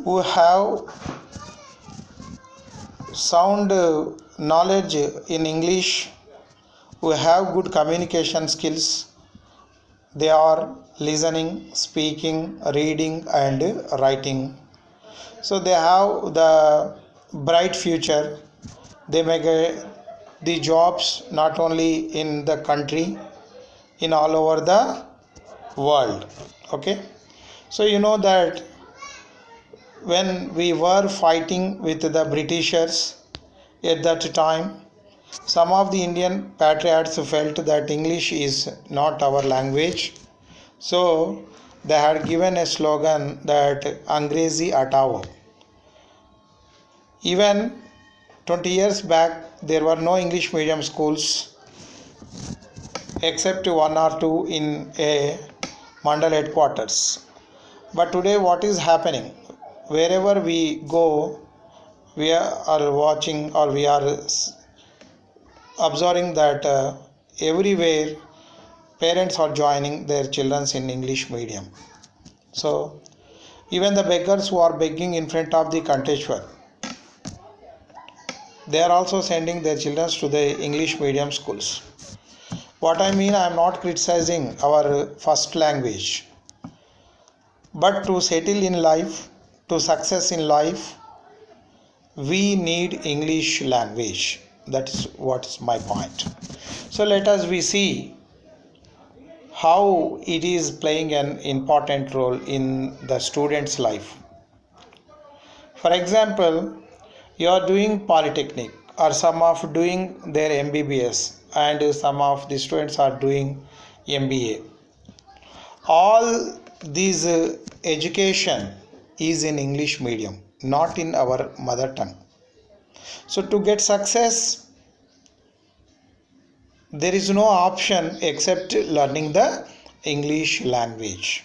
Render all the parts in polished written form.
who have sound knowledge in English, who have good communication skills. They are listening, speaking, reading, and writing. So they have the bright future. They may get the jobs not only in the country, in all over the world. Okay, so you know that when we were fighting with the Britishers at that time, some of the Indian patriots felt that English is not our language. So they had given a slogan that Angrezi Atao. Even 20 years back, there were no English medium schools except one or two in a mandal headquarters. But today, what is happening? Wherever we go, we are watching or we are observing that everywhere parents are joining their children in English medium. So even the beggars who are begging in front of the Kanteshwar, they are also sending their children to the English medium schools. What I mean, I am not criticizing our first language, but to settle in life, to success in life, we need English language. That is what is my point. So let us we see how it is playing an important role in the student's life. For example, you are doing polytechnic or some of doing their MBBS and some of the students are doing MBA. All these education is in English medium, not in our mother tongue. So to get success, there is no option except learning the English language.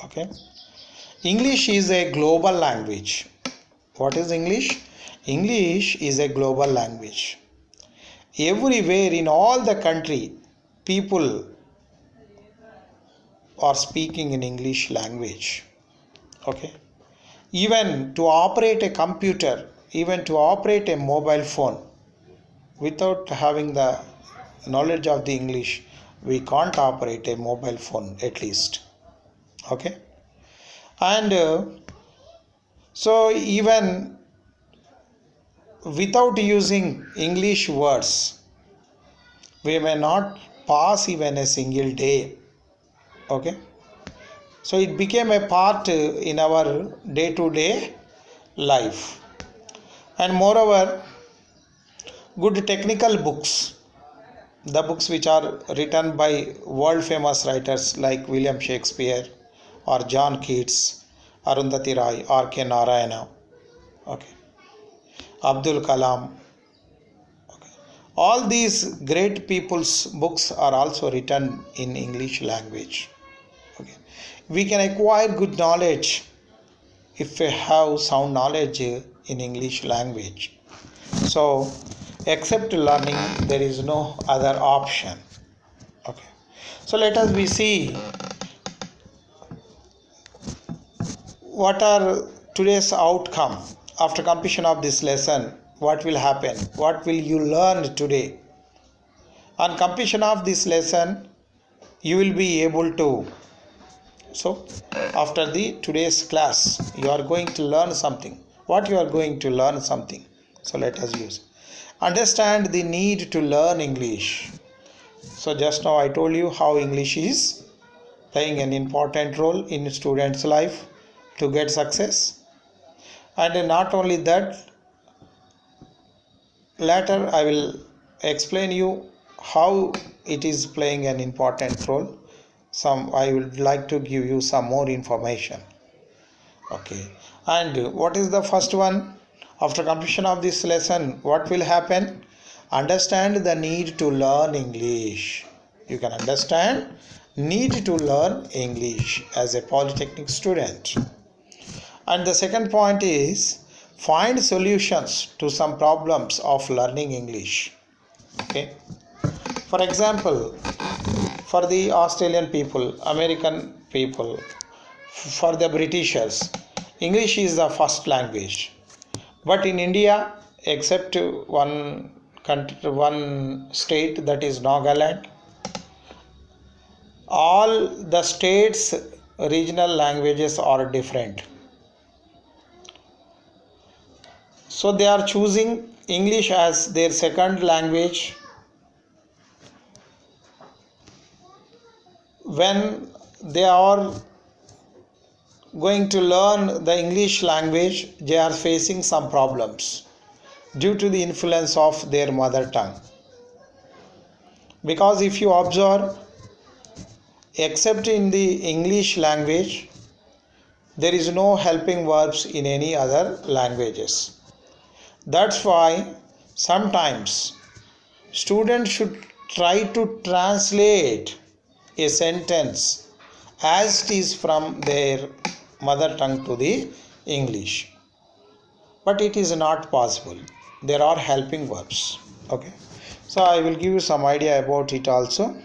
Okay, English is a global language. What is English? English is a global language. Everywhere in all the country, people are speaking in English language. Okay, even to operate a computer, even to operate a mobile phone, without having the knowledge of the English, we can't operate a mobile phone at least. Okay, and so even without using English words, we may not pass even a single day. Okay, so it became a part in our day to day life. And moreover, good technical books, the books which are written by world famous writers like William Shakespeare or John Keats, Arundhati Roy, R.K. Narayana, okay, Abdul Kalam. Okay. All these great people's books are also written in English language. Okay. We can acquire good knowledge if we have sound knowledge in English language. So, except learning, there is no other option. Okay. So let us we see what are today's outcome after completion of this lesson. What will happen? What will you learn today? On completion of this lesson, you will be able to. So, after the today's class, you are going to learn something. What you are going to learn something? So let us use. Understand the need to learn English. So just now I told you how English is playing an important role in students' life to get success. And not only that, later I will explain you how it is playing an important role. I would like to give you some more information. Okay, and what is the first one? After completion of this lesson, what will happen? Understand the need to learn English. You can understand need to learn English as a polytechnic student. And the second point is find solutions to some problems of learning English. Okay, for example, for the Australian people, American people, for the Britishers, English is the first language. But in India, except one country, one state, that is Nagaland, all the states' regional languages are different. So they are choosing English as their second language. When they are going to learn the English language, they are facing some problems due to the influence of their mother tongue. Because if you observe, except in the English language, there is no helping verbs in any other languages. That's why sometimes students should try to translate a sentence as it is from their mother tongue to the English. But it is not possible. There are helping verbs. Okay. So I will give you some idea about it also.